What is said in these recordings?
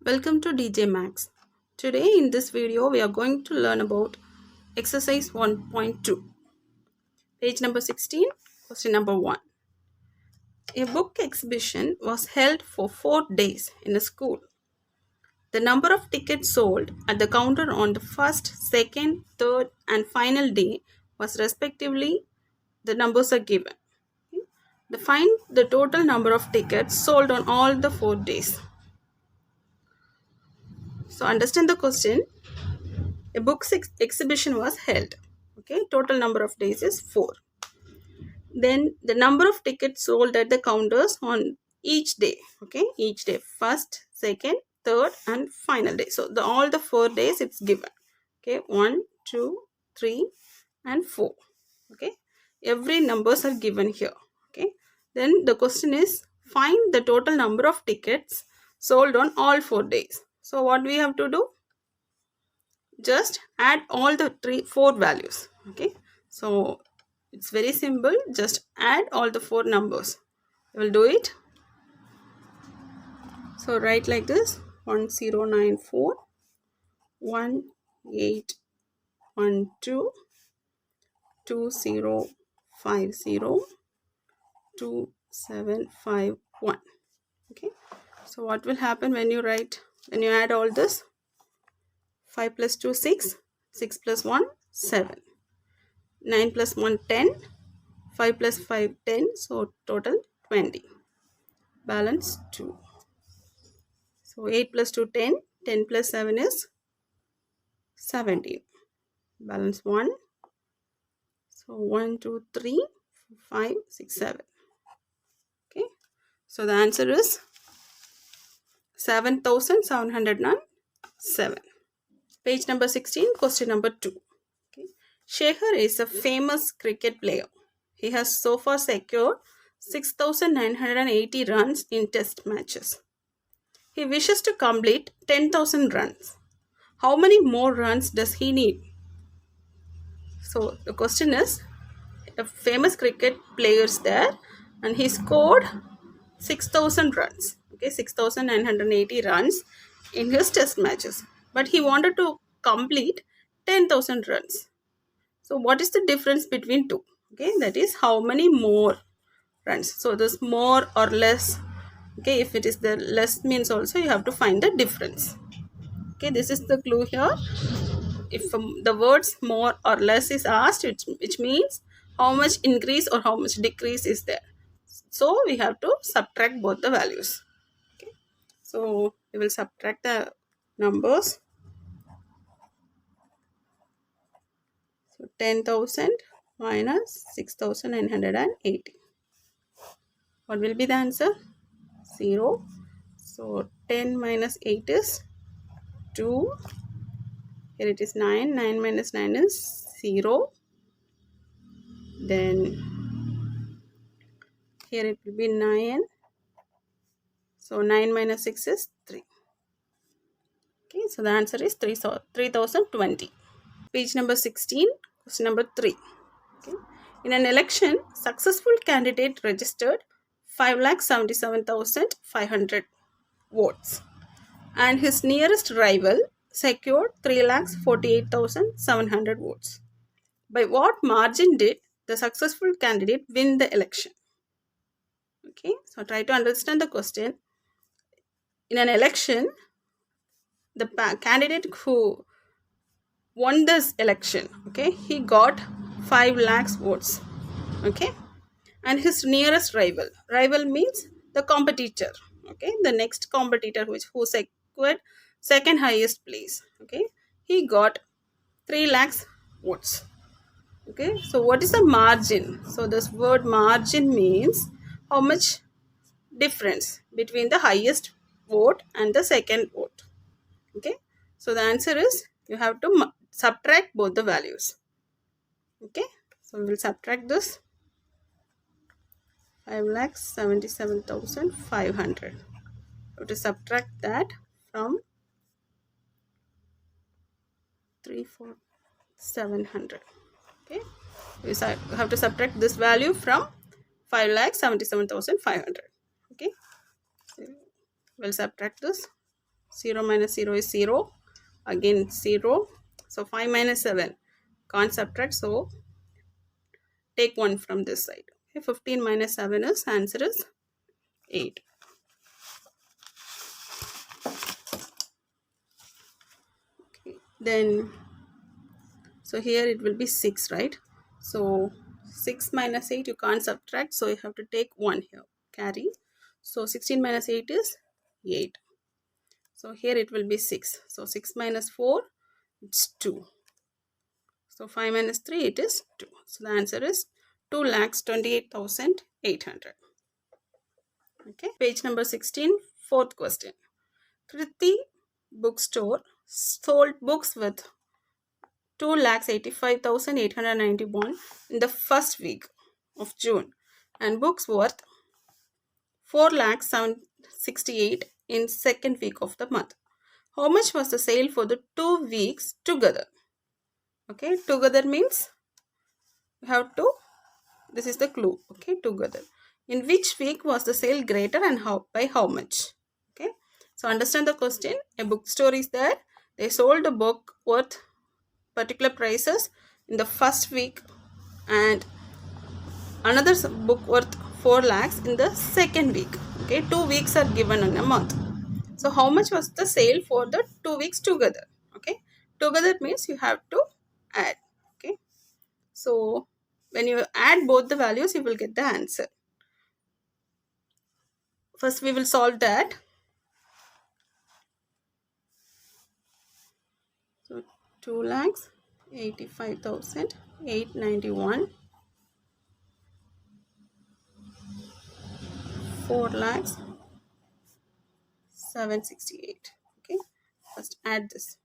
Welcome to DJ Max. Today in this video we are going to learn about exercise 1.2, page number 16, question number 1. A book exhibition was held for 4 days in a school. The number of tickets sold at the counter on the first, second, third and final day was respectively the numbers are given. Find the total number of tickets sold on all the 4 days. So understand the question. A book exhibition was held. Okay, total number of days is 4. Then the number of tickets sold at the counters on each day. Okay, each day, first, second, third and final day. So all the 4 days it's given. Okay, 1, 2, 3 and 4. Okay, every numbers are given here. Okay, then the question is find the total number of tickets sold on all 4 days. So what we have to do? Just add all the 4 values. Okay, so it's very simple. Just add all the 4 numbers. We will do it. So write like this: 1094, 1812, 2050, 2751. Okay, so what will happen when you add all this? 5 plus 2 6, 6 plus 1 7, 9 plus 1 10, 5 plus 5 10, so total 20, balance 2. So 8 plus 2 10, 10 plus 7 is 17, balance 1. So 1 2 3 5 6 7. Okay, so the answer is 7707. Page number 16, question number 2. Okay. Shekhar is a famous cricket player. He has so far secured 6,980 runs in test matches. He wishes to complete 10,000 runs. How many more runs does he need? So the question is, a famous cricket player is there and he scored 6,000 runs. Okay, 6,980 runs in his test matches. But he wanted to complete 10,000 runs. So what is the difference between two? Okay, that is how many more runs. So this more or less. Okay, if it is the less means also you have to find the difference. Okay, this is the clue here. If the words more or less is asked, which means how much increase or how much decrease is there. So we have to subtract both the values. Okay, so we will subtract the numbers. So 10,000 minus 6,980. What will be the answer? 0. So 10 minus 8 is 2. Here it is 9. 9 minus 9 is 0. Then here it will be 9. So 9 minus 6 is 3. Okay, so the answer is 3020. Page number 16, question number 3. Okay. In an election, successful candidate registered 5,77,500 votes and his nearest rival secured 3,48,700 votes. By what margin did the successful candidate win the election? Okay, so try to understand the question. In an election, the candidate who won this election, okay, he got 5 lakhs votes. Okay, and his nearest rival means the competitor. Okay, the next competitor who secured second highest place. Okay, he got 3 lakhs votes. Okay, so what is the margin? So this word margin means how much difference between the highest vote and the second vote. Okay, so the answer is you have to subtract both the values. Okay, so we will subtract this 5,77,500. We have to subtract that from 3,4700. Okay, we have to subtract this value from 5,77,500. Okay, so we'll subtract this. 0 minus 0 is 0. Again 0. So 5 minus 7. Can't subtract. So take 1 from this side. Okay, 15 minus 7 is, answer is 8. Okay. Then, so here it will be 6, right? So 6 minus 8 you can't subtract. So you have to take 1 here. Carry. So 16 minus 8 is 8. So here it will be 6. So 6 minus 4, it's 2. So 5 minus 3, it is 2. So the answer is 2,28,800. Okay. Page number 16, fourth question. Kriti bookstore sold books with 2,85,891 in the first week of June and books worth 4,768 in second week of the month. How much was the sale for the 2 weeks together? Okay, together means you have to, this is the clue. Okay, together. In which week was the sale greater and how, by how much? Okay, so understand the question. A bookstore is there. They sold a book worth particular prices in the first week and another book worth 4 lakhs in the second week. Okay, 2 weeks are given in a month. So how much was the sale for the 2 weeks together? Okay, together means you have to add. Okay, so when you add both the values, you will get the answer. First we will solve that. So 2,85,891, 4,768. Okay, first add this.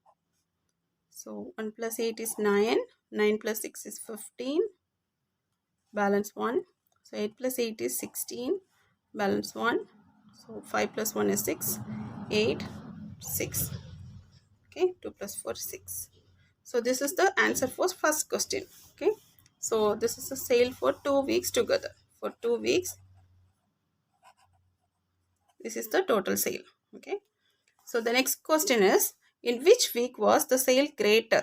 So 1 plus 8 is 9, 9 plus 6 is 15, balance 1. So 8 plus 8 is 16, balance 1. So 5 plus 1 is 6, 8, 6. Okay, 2 plus 4, 6. So this is the answer for first question. Okay, so this is a sale for 2 weeks together. For 2 weeks, this is the total sale. Okay, so the next question is, in which week was the sale greater?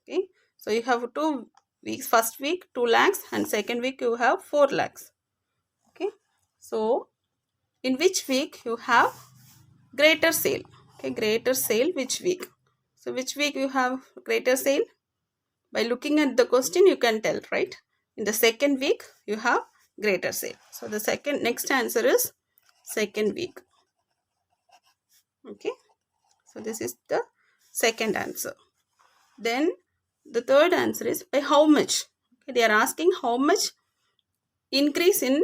Okay, so you have 2 weeks. First week 2 lakhs and second week you have 4 lakhs. Okay, so in which week you have greater sale? Okay, greater sale, which week? So which week you have greater sale? By looking at the question you can tell, right? In the second week you have greater sale. So the next answer is second week. Okay, so this is the second answer. Then the third answer is by how much? Okay, they are asking how much increase in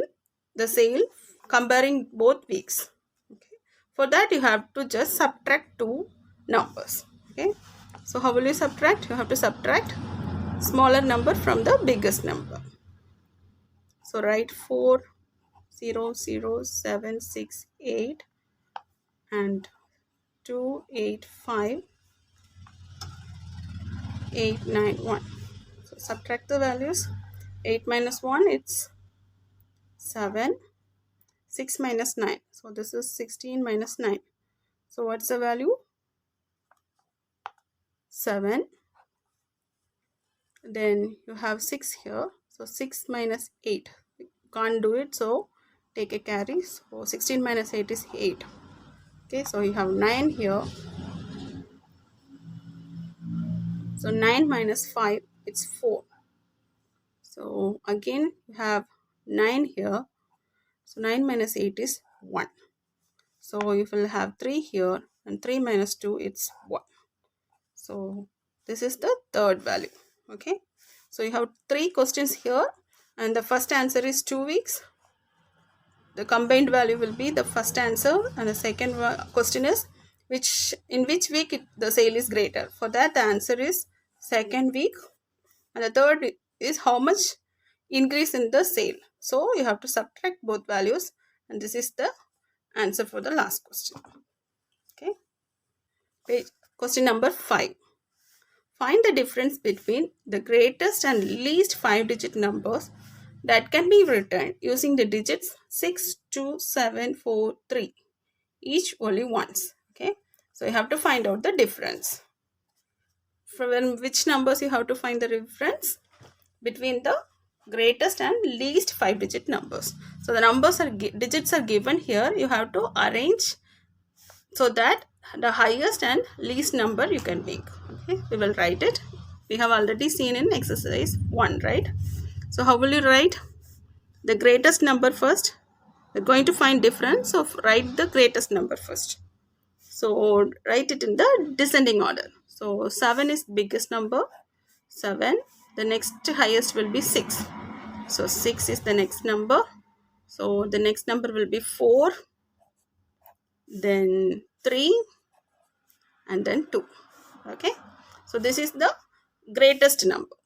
the sale comparing both weeks. Okay, for that you have to just subtract two numbers. Okay, so how will you subtract? You have to subtract smaller number from the biggest number. So write 4,0,0,768 and 285,891. So subtract the values. 8 minus 1, it's 7. 6 minus 9. So this is 16 minus 9. So what's the value? 7. Then you have 6 here. So 6 minus 8. You can't do it. So take a carry. So 16 minus 8 is 8. Okay. So you have 9 here. So 9 minus 5, it's 4. So again you have 9 here. So 9 minus 8 is 1. So you will have 3 here. And 3 minus 2, it's 1. So this is the third value. Okay, so you have 3 questions here and the first answer is 2 weeks. The combined value will be the first answer, and the second question is in which week the sale is greater. For that the answer is second week, and the third is how much increase in the sale. So you have to subtract both values, and this is the answer for the last question. Okay, question number 5. Find the difference between the greatest and least 5-digit numbers that can be written using the digits 6, 2, 7, 4, 3, each only once. Okay, So you have to find out the difference. From which numbers you have to find the difference? Between the greatest and least 5-digit numbers. So the numbers are digits are given here. You have to arrange so that the highest and least number you can make. Okay, we will write it. We have already seen in exercise 1, right? So how will you write the greatest number first? We're going to find difference, so write the greatest number first. So write it in the descending order. So 7 is biggest number. 7. The next highest will be 6. So 6 is the next number. So the next number will be 4, then 3, and then 2. Okay. So this is the greatest number.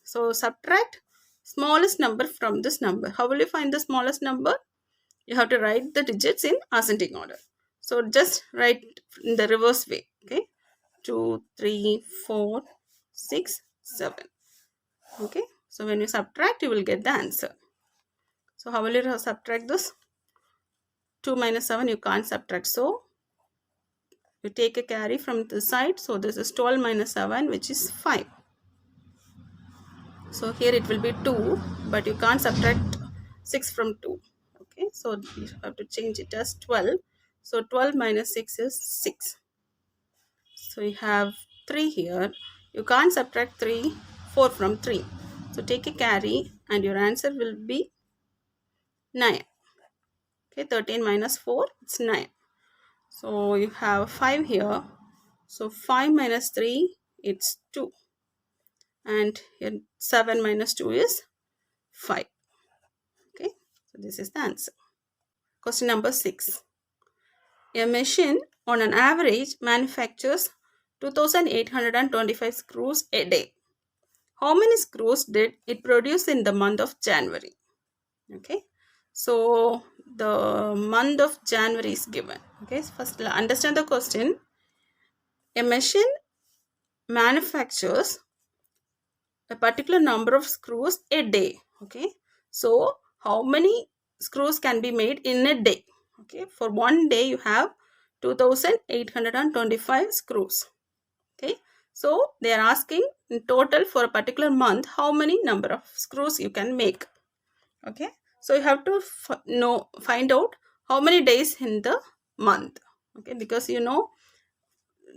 So subtract smallest number from this number. How will you find the smallest number? You have to write the digits in ascending order. So just write in the reverse way. Okay. 2, 3, 4, 6, 7. Okay. So when you subtract, you will get the answer. So how will you subtract this? 2 minus 7, you can't subtract. So you take a carry from the side. So this is 12 minus 7, which is 5. So here it will be 2, but you can't subtract 6 from 2. Okay, so you have to change it as 12. So 12 minus 6 is 6. So you have 3 here. You can't subtract 4 from 3. So take a carry and your answer will be 9. Okay, 13 minus 4, it's 9. So you have 5 here. So 5 minus 3, it's 2. And here 7 minus 2 is 5. Okay, so this is the answer. Question number 6. A machine on an average manufactures 2825 screws a day. How many screws did it produce in the month of January? Okay, so the month of January is given. Okay, first understand the question. A machine manufactures a particular number of screws a day. Okay, so how many screws can be made in a day? Okay, for one day you have 2825 screws. Okay, so they are asking in total for a particular month how many number of screws you can make. Okay, so you have to find out how many days in the month. Okay, because you know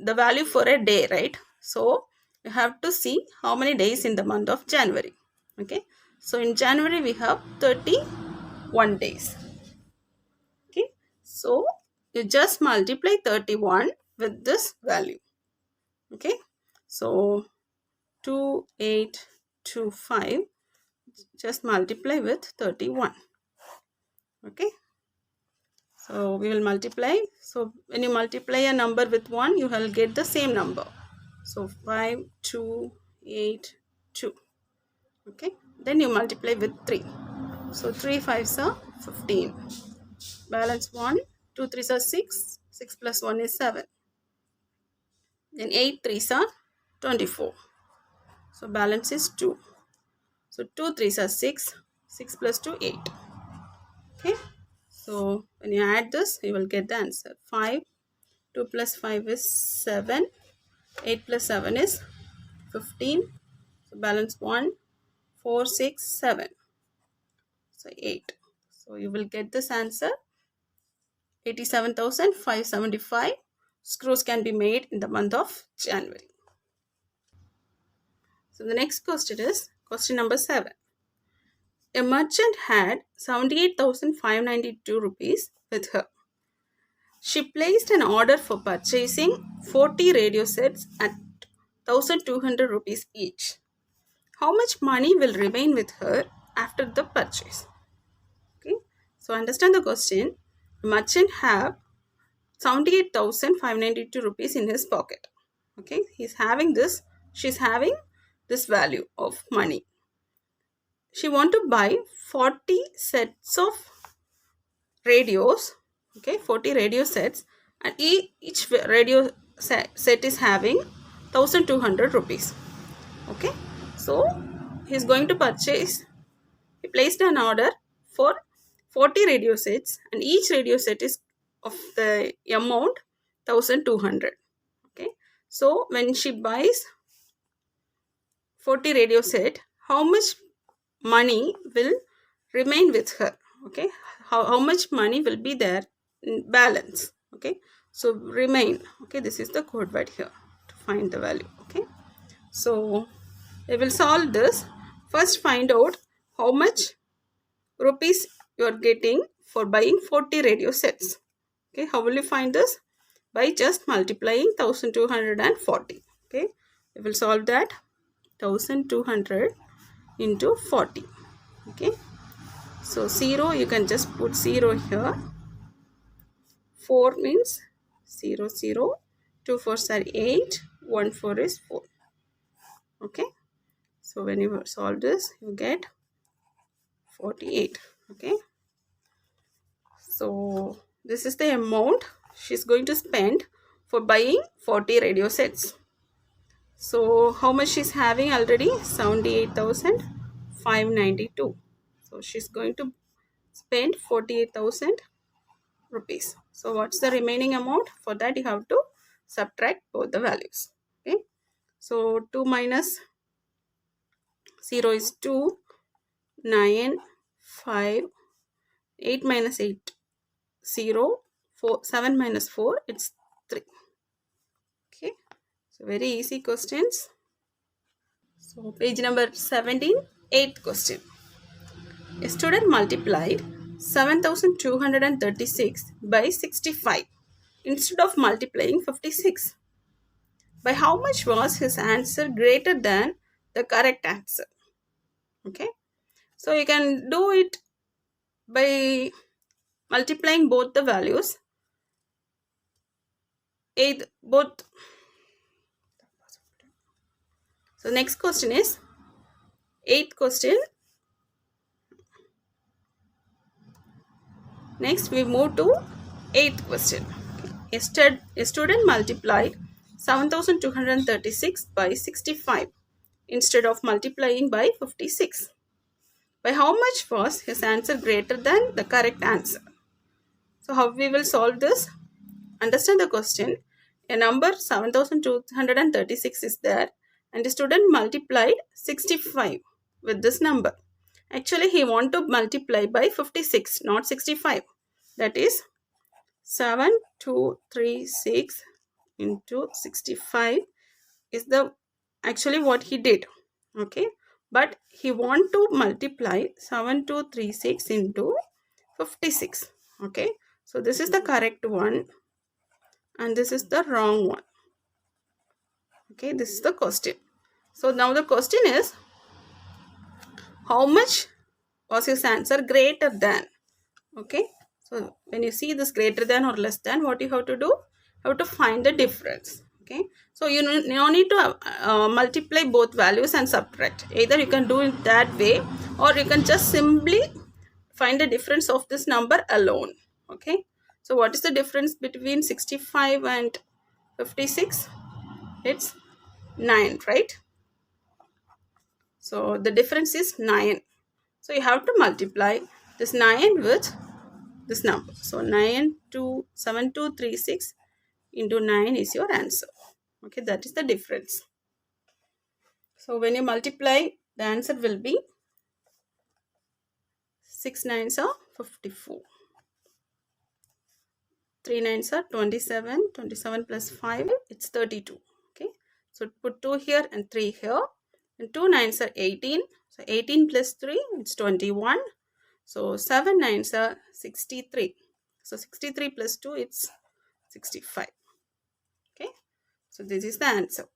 the value for a day, right? So you have to see how many days in the month of January. Okay, so in January we have 31 days. Okay, so you just multiply 31 with this value. Okay, so 2825 just multiply with 31. Okay, so we will multiply. So when you multiply a number with 1, you will get the same number. So 5282. Okay, then you multiply with 3. So 3 5s are 15. Balance 1. 2 3s are 6. 6 plus 1 is 7. Then 8 3s are 24. So balance is 2. So 2 3s are 6. 6 plus 2 8. Okay, so when you add this, you will get the answer. 5. 2 plus 5 is 7. 8 plus 7 is 15. So balance 1. 4 6 7. So 8. So you will get this answer. 87,575 screws can be made in the month of January. So the next question is question number 7. A merchant had 78,592 rupees with her. She placed an order for purchasing 40 radio sets at 1,200 rupees each. How much money will remain with her after the purchase? Okay, so understand the question. The merchant have 78,592 rupees in his pocket. Okay, she's having this value of money. She want to buy 40 sets of radios. Okay, 40 radio sets, and each radio set is having 1,200 rupees. Okay, so he's going to purchase. He placed an order for 40 radio sets, and each radio set is of the amount 1,200. So when she buys 40 radio set, how much money will remain with her? Okay, how much money will be there in balance? Okay, so remain. Okay, this is the code word here to find the value. Okay, so we will solve this. First, find out how much rupees you are getting for buying 40 radio sets. Okay, how will you find this? By just multiplying 1240. Okay, we will solve that. 1200 into 40. Okay, so 0, you can just put 0 here. 4 means 0 0, 2 4s are 8, 1 4 is 4. Okay, so when you solve this, you get 48. Okay, so this is the amount she's going to spend for buying 40 radio sets. So how much she's having already? 78,592. So she's going to spend 48,000 rupees. So what's the remaining amount? For that you have to subtract both the values. Okay, so 2 minus 0 is 2, 9, 5, 8 minus 8, 0, 4, 7 minus 4, it's 3. Okay, so very easy questions. So page number 17, 8th question. A student multiplied 7,236 by 65 instead of multiplying 56. By how much was his answer greater than the correct answer? Okay, so you can do it by multiplying both the values. Both. So next question is 8th question. Next we move to 8th question. A student multiplied 7,236 by 65 instead of multiplying by 56. By how much was his answer greater than the correct answer? So how we will solve this? Understand the question. A number 7,236 is there and the student multiplied 65 with this number. Actually, he want to multiply by 56, not 65. That is 7,236 into 65 is the actually what he did. Okay, but he want to multiply 7,236 into 56. Okay, so this is the correct one and this is the wrong one. Okay, this is the question. So now the question is, how much was his answer greater than? Okay, so when you see this greater than or less than, what you have to do? You have to find the difference. Okay, so you no need to multiply both values and subtract. Either you can do it that way or you can just simply find the difference of this number alone. Okay, so what is the difference between 65 and 56? It's 9, right? So the difference is 9. So you have to multiply this 9 with this number. So 7236 into 9 is your answer. Okay, that is the difference. So when you multiply, the answer will be 6 9s are 54. 3 9s are 27. 27 plus 5, it's 32. Okay, so put 2 here and 3 here. And 2 9s are 18. So 18 plus 3, it's 21. So 7 9s are 63. So 63 plus 2, it's 65. Okay, so this is the answer.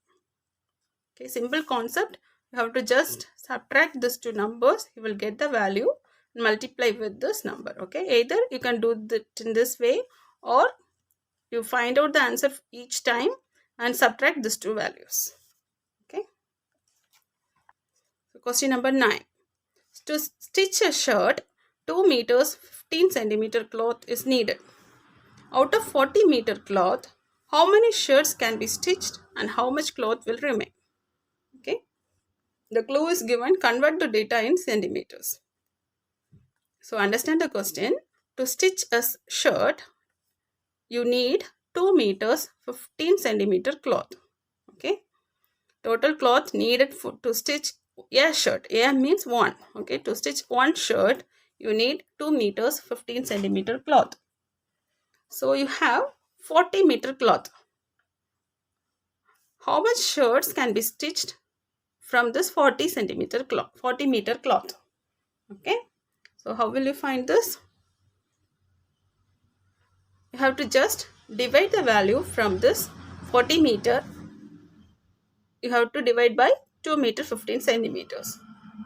Okay, simple concept. You have to just subtract these two numbers. You will get the value and multiply with this number. Okay, either you can do it in this way or you find out the answer each time and subtract these two values. Okay. So question number 9. To stitch a shirt, 2 meters 15 centimeter cloth is needed. Out of 40 meter cloth, how many shirts can be stitched and how much cloth will remain? Okay. The clue is given, convert the data in centimeters. So understand the question. To stitch a shirt, you need 2 meters 15 centimeter cloth. Okay, total cloth needed to stitch a shirt. A means 1. Okay, to stitch one shirt you need 2 meters 15 centimeter cloth. So you have 40 meter cloth. How much shirts can be stitched from this 40 centimeter cloth, 40 meter cloth? Okay, so how will you find this? You have to just divide the value from this 40 meter. You have to divide by 2 meter 15 centimeters.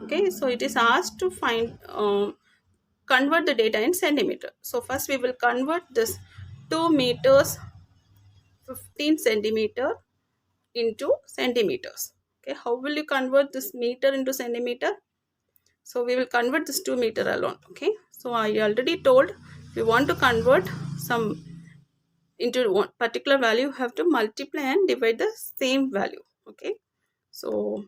Okay, so it is asked to find convert the data in centimeter. So first we will convert this 2 meters 15 centimeter into centimeters. Okay, how will you convert this meter into centimeter? So we will convert this 2 meter alone. Okay, so I already told, if you want to convert some into one particular value, you have to multiply and divide the same value. Okay, so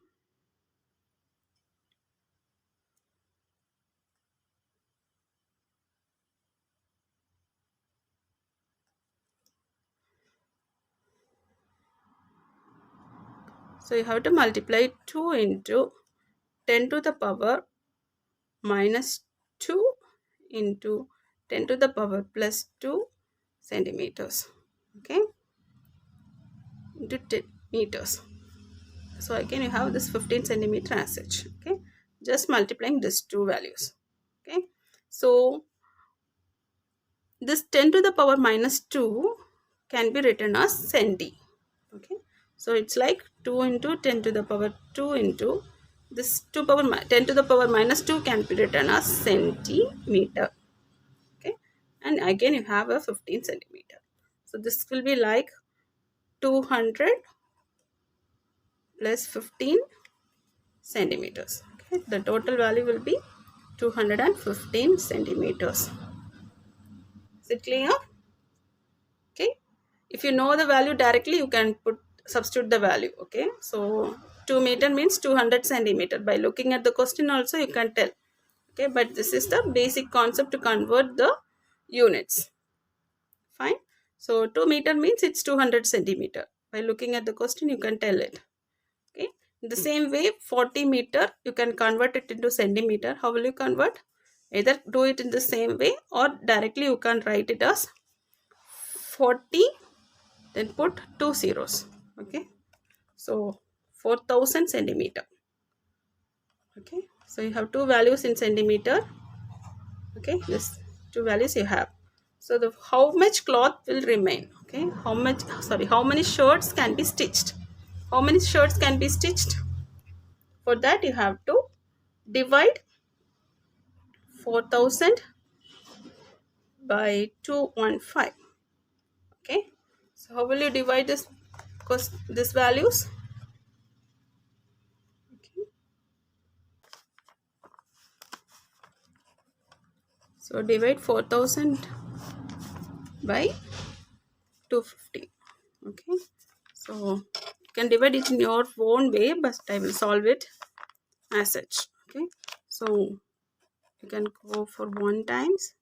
you have to multiply 2 into 10 to the power minus 2 into 10 to the power plus 2 centimeters. Okay, into 10 meters. So again you have this 15 centimeter as such. Okay, just multiplying these two values. Okay, so this 10 to the power minus 2 can be written as centi. Okay, so it's like 2 into 10 to the power 2 into this 2 power 10 to the power minus 2 can be written as centimeter. Okay, and again you have a 15 centimeter. So this will be like 200 plus 15 centimeters. Okay, the total value will be 215 centimeters. Is it clear? Okay, if you know the value directly, you can substitute the value. Okay, so 2 meter means 200 centimeter. By looking at the question also you can tell. Okay, but this is the basic concept to convert the units. Fine. So 2 meter means it's 200 centimeter. By looking at the question you can tell it. Okay, in the same way 40 meter you can convert it into centimeter. How will you convert? Either do it in the same way or directly you can write it as 40, then put 2 zeros. Okay, so 4000 centimeter. Okay, so you have two values in centimeter. Okay, this two values you have. So the how much cloth will remain? Okay, how many shirts can be stitched? How many shirts can be stitched? For that you have to divide 4000 by 215. Okay, so how will you divide this cost, these values? Okay, so divide 4000 by 250. Okay, so you can divide it in your own way, but I will solve it as such. Okay, so you can go for 1 times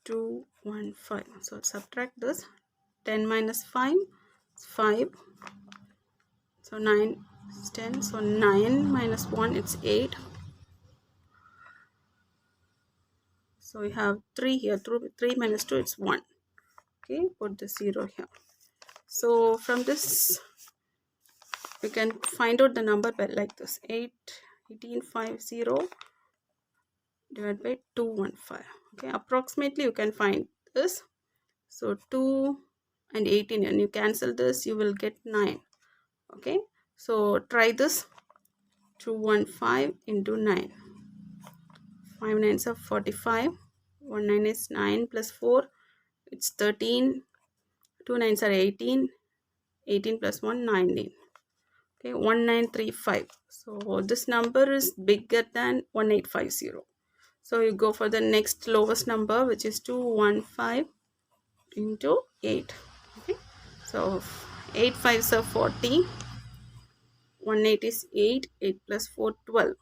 215. So subtract this. 10 minus 5 is 5. So 9 is 10. So 9 minus 1 it's 8. So we have 3 here. 3 minus 2 it's 1. Okay, put the 0 here. So from this we can find out the number by like this. 1850 divided by 215. Okay, approximately you can find this. So 2 and 18, and you cancel this, you will get 9. Okay, so try this. 215 into 9. 5 nines are 45. 1 9 is 9 plus 4. It's 13. 2 nines are 18. 18 plus 1, 19. Okay, 1935. So this number is bigger than 1850. So you go for the next lowest number, which is 215 into 8. Okay, so 8 5s are 40. 18 is 8. 8 plus 4, 12.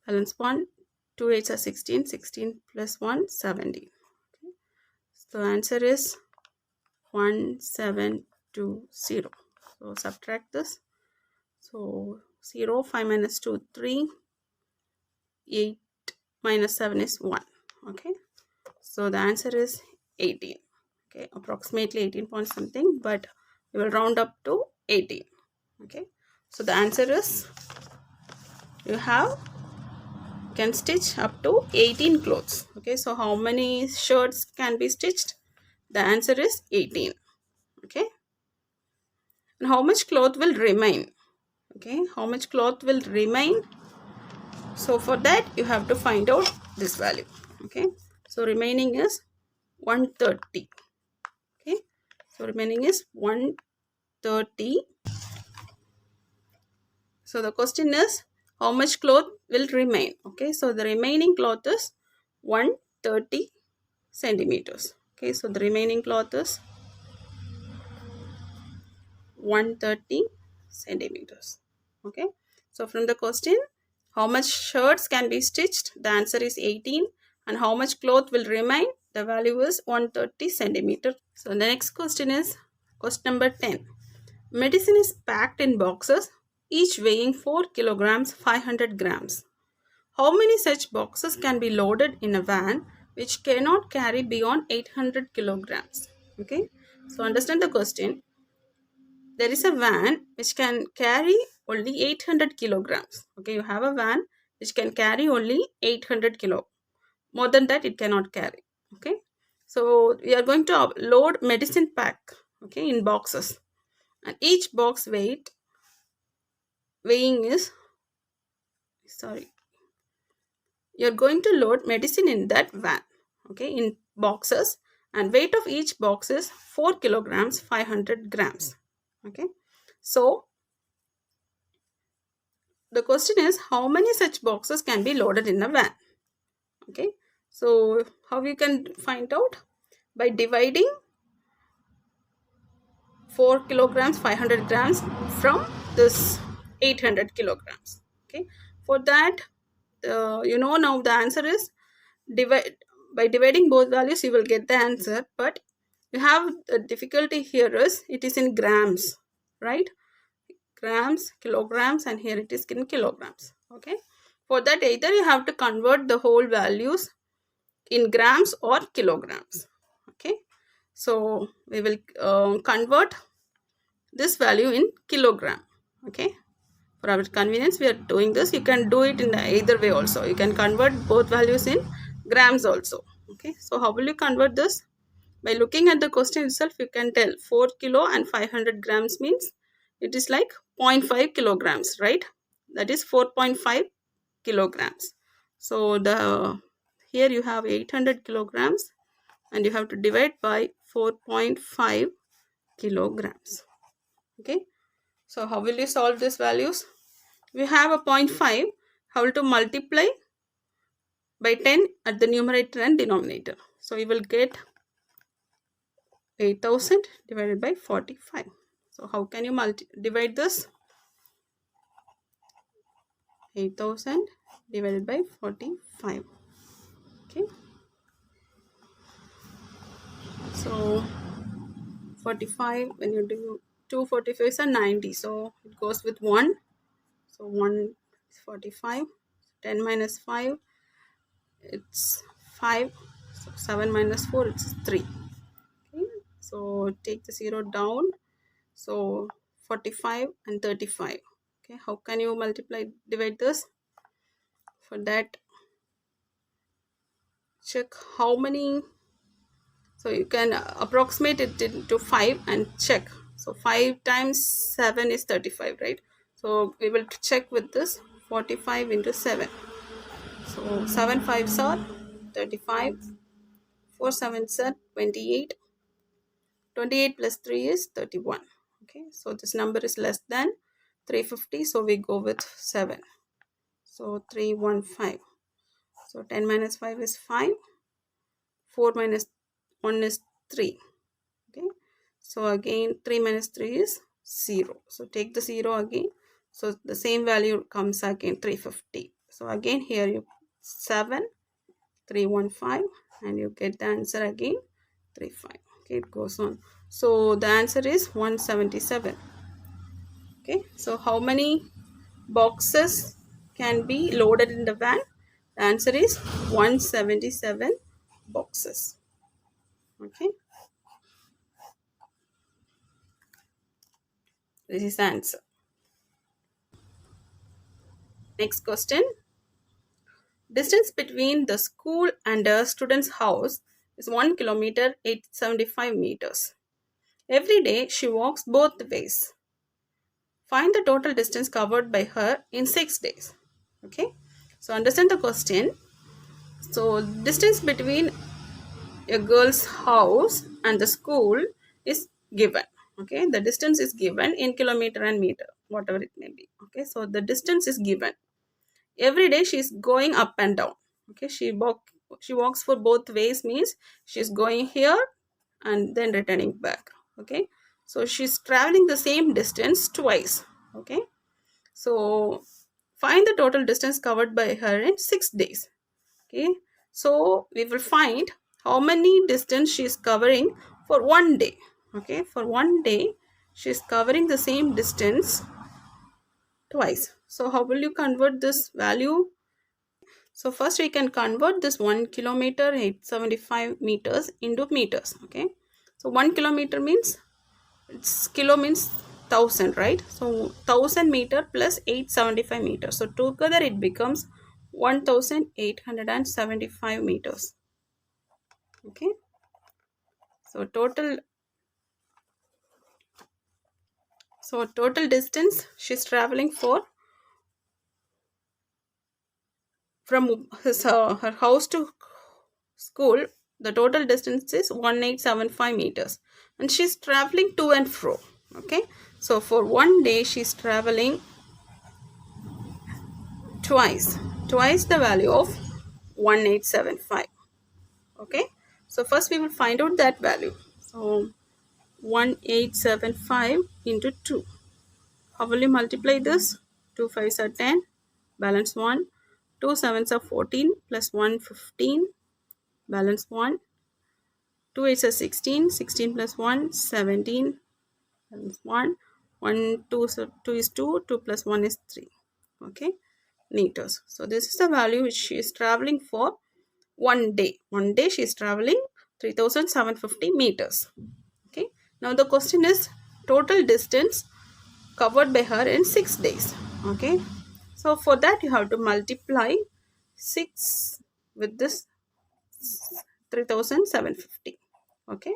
Balance 1, 2 8s are 16. 16 plus 1, 17. Okay. So the answer is 1720. So subtract this. So 0, 5 minus 2, 3. 8 minus 7 is 1. Okay. So the answer is 18. Okay. Approximately 18 point something, but we will round up to 18. Okay. So the answer is you can stitch up to 18 clothes. Okay. So how many shirts can be stitched? The answer is 18. Okay. And how much cloth will remain? Okay. How much cloth will remain? So for that you have to find out this value. Okay. So remaining is 130. Okay. So remaining is 130. So the question is how much cloth will remain? Okay. So the remaining cloth is 130 centimeters. Okay. So the remaining cloth is 130 centimeters. Okay. So from the question, how much shirts can be stitched? The answer is 18. And how much cloth will remain? The value is 130 centimeter. So the next question is question number 10. Medicine is packed in boxes, each weighing 4 kilograms 500 grams. How many such boxes can be loaded in a van which cannot carry beyond 800 kilograms? Okay. So understand the question. There is a van which can carry only 800 kilograms. Okay, you have a van which can carry only 800 kilo. More than that, it cannot carry. Okay, so we are going to load medicine pack. Okay, in boxes, and each box weighing is sorry. You are going to load medicine in that van. Okay, in boxes, and weight of each box is 4 kilograms 500 grams. Okay, so the question is how many such boxes can be loaded in a van. Okay, so how you can find out? By dividing 4 kilograms 500 grams from this 800 kilograms. Okay, for that now the answer is divide by dividing both values you will get the answer, but you have the difficulty here is it is in grams, right? Grams, kilograms, and here it is in kilograms. Okay, for that either you have to convert the whole values in grams or kilograms. Okay, so we will convert this value in kilogram. Okay, for our convenience we are doing this. You can do it in either way also. You can convert both values in grams also. Okay, so how will you convert this? By looking at the question itself, you can tell 4 kilo and 500 grams means it is like 0.5 kilograms, right? That is 4.5 kilograms. So the here you have 800 kilograms and you have to divide by 4.5 kilograms. Okay, so how will you solve these values? We have a 0.5. How to multiply by 10 at the numerator and denominator? So you will get 8000 divided by 45. So how can you divide this? 8000 divided by 45. Okay, so 45, when you do 245 is a 90, so it goes with 1. So 1 is 45. 10 minus 5, it's 5. So 7 minus 4, it's 3. Okay, so take the 0 down. So 45 and 35. Okay, how can you divide this? For that, check how many. So you can approximate it into 5 and check. So 5 times 7 is 35, right? So we will check with this 45 into 7. So 7 5s are 35. 4 7s are 28. 28 plus 3 is 31. Okay, so this number is less than 350. So we go with 7. So 315. So 10 minus 5 is 5. 4 minus 1 is 3. Okay, so again 3 minus 3 is 0. So take the 0 again. So the same value comes again 350. So again here you 315, and you get the answer again 35. Okay, it goes on. So the answer is 177. Okay, so how many boxes can be loaded in the van? The answer is 177 boxes. Okay, this is the answer. Next question. Distance between the school and a student's house is 1 kilometer 875 meters. Every day she walks both ways. Find the total distance covered by her in 6 days. Okay, so understand the question. So distance between a girl's house and the school is given. Okay, the distance is given in kilometer and meter, whatever it may be. Okay, so the distance is given. Every day she's going up and down. Okay, she walks for both ways, means she's going here and then returning back. Okay, so she's traveling the same distance twice. Okay, so find the total distance covered by her in 6 days. Okay, so we will find how many distance she is covering for one day. Okay, for one day she is covering the same distance twice. So how will you convert this value? So first we can convert this 1 kilometer 875 meters into meters. Okay, so 1 kilometer means, it's kilo means 1000, right? So 1000 meter plus 875 meters, so together it becomes 1875 meters. Okay, so total distance she's traveling for from her house to school, the total distance is 1875 meters, and she's traveling to and fro. Okay, so for one day she's traveling twice the value of 1875. Okay, so first we will find out that value. So 1875 into 2, how will you multiply this? 2 5s are 10, balance 1, 2 7s are 14, plus 1 15, balance 1, 2 8s are 16, 16 plus 1 17, balance 1, 1 2, so 2 is 2, 2 plus 1 is 3. Okay, meters. So this is the value which she is traveling for one day. One day she is traveling 3750 meters. Okay, now the question is total distance covered by her in 6 days. Okay, so for that you have to multiply 6 with this 3750. Okay,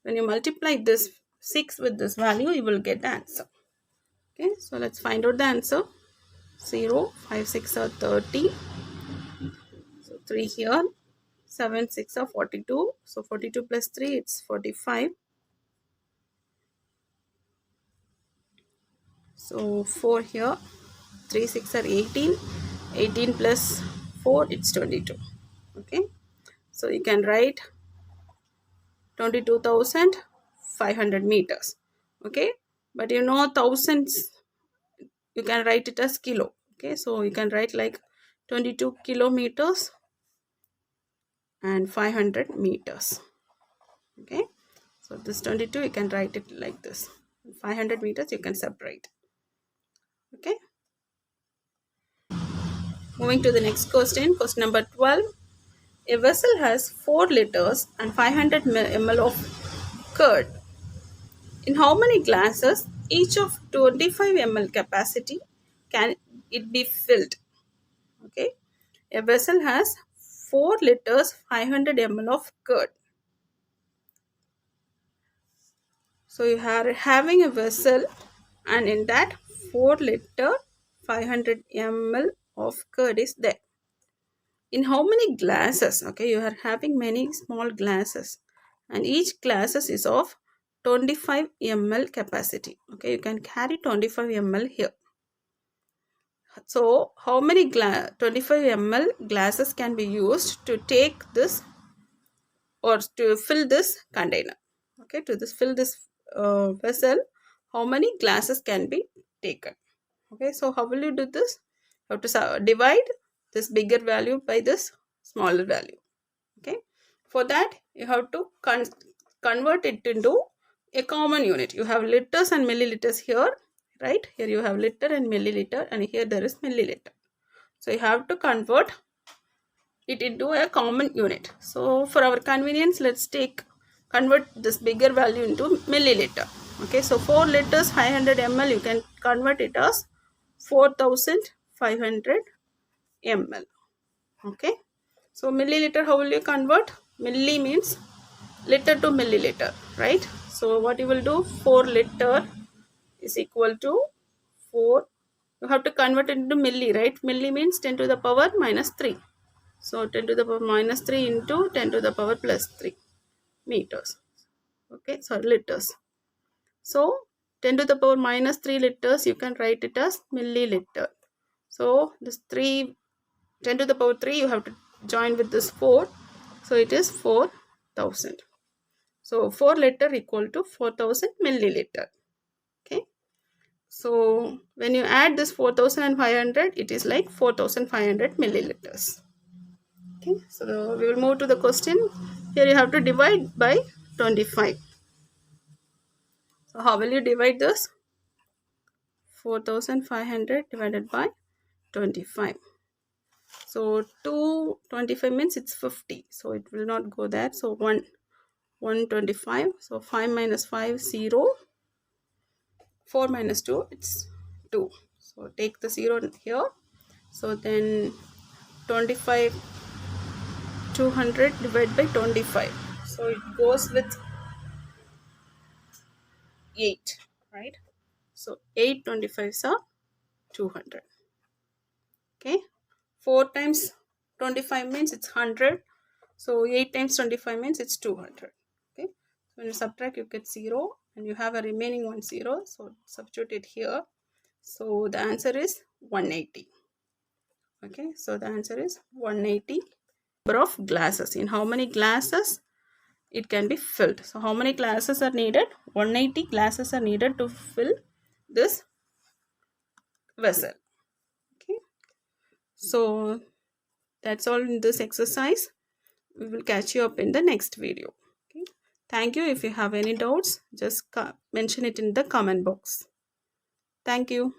when you multiply this 6 with this value, you will get the answer. Okay, so let's find out the answer. 0 5 6 are 30, so 3 here, 7 6 are 42, so 42 plus 3 it's 45. So 4 here, 3 6 are 18, 18 plus 4 it's 22. Okay, so you can write 22,500 meters. Okay, but you know thousands, you can write it as kilo. Okay, so you can write like 22 kilometers and 500 meters. Okay, so this 22 you can write it like this, 500 meters you can separate. Okay, moving to the next question. Question number 12. A vessel has 4 liters and 500 ml of curd. In how many glasses, each of 25 ml capacity, can it be filled? Okay, a vessel has 4 liters 500 ml of curd. So you are having a vessel, and in that 4 liter 500 ml of curd is there. In how many glasses? Okay, you are having many small glasses, and each glasses is of 25 ml capacity. Okay, you can carry 25 ml here. So how many 25 ml glasses can be used to take this or to fill this container? Okay, to fill this vessel, how many glasses can be taken? Okay, so how will you do this? You have to divide this bigger value by this smaller value. Okay, for that you have to convert it into a common unit. You have liters and milliliters here, right? Here you have liter and milliliter, and here there is milliliter. So you have to convert it into a common unit. So for our convenience, let's convert this bigger value into milliliter. Okay, so 4 liters 500 ml, you can convert it as 4500 ml. Okay, so milliliter, how will you convert? Milli means liter to milliliter, right? So what you will do, 4 liter is equal to 4, you have to convert it into milli, right? Milli means 10 to the power minus 3. So 10 to the power minus 3 into 10 to the power plus 3 meters. Okay, sorry, liters. So 10 to the power minus 3 liters, you can write it as milliliter. So this 10 to the power 3, you have to join with this 4. So it is 4000. So 4 liter equal to 4000 milliliter. Okay. So when you add this 4500, it is like 4500 milliliters. Okay, so we will move to the question. Here you have to divide by 25. So how will you divide this? 4500 divided by 25. So 225 means it's 50. So it will not go there. So 125. So 5 minus 5, 0. 4 minus 2, it's 2. So take the 0 here. So then 25, 200 divided by 25. So it goes with 8, right? So 8 25s are 200. Okay, 4 times 25 means it's 100. So 8 times 25 means it's 200. Okay, so when you subtract, you get 0, and you have a remaining 1 0. So substitute it here. So the answer is 180. Okay, so the answer is 180. Number of glasses. In how many glasses it can be filled? So how many glasses are needed? 180 glasses are needed to fill this vessel. Okay, so that's all in this exercise. We will catch you up in the next video. Okay, thank you. If you have any doubts, just mention it in the comment box. Thank you.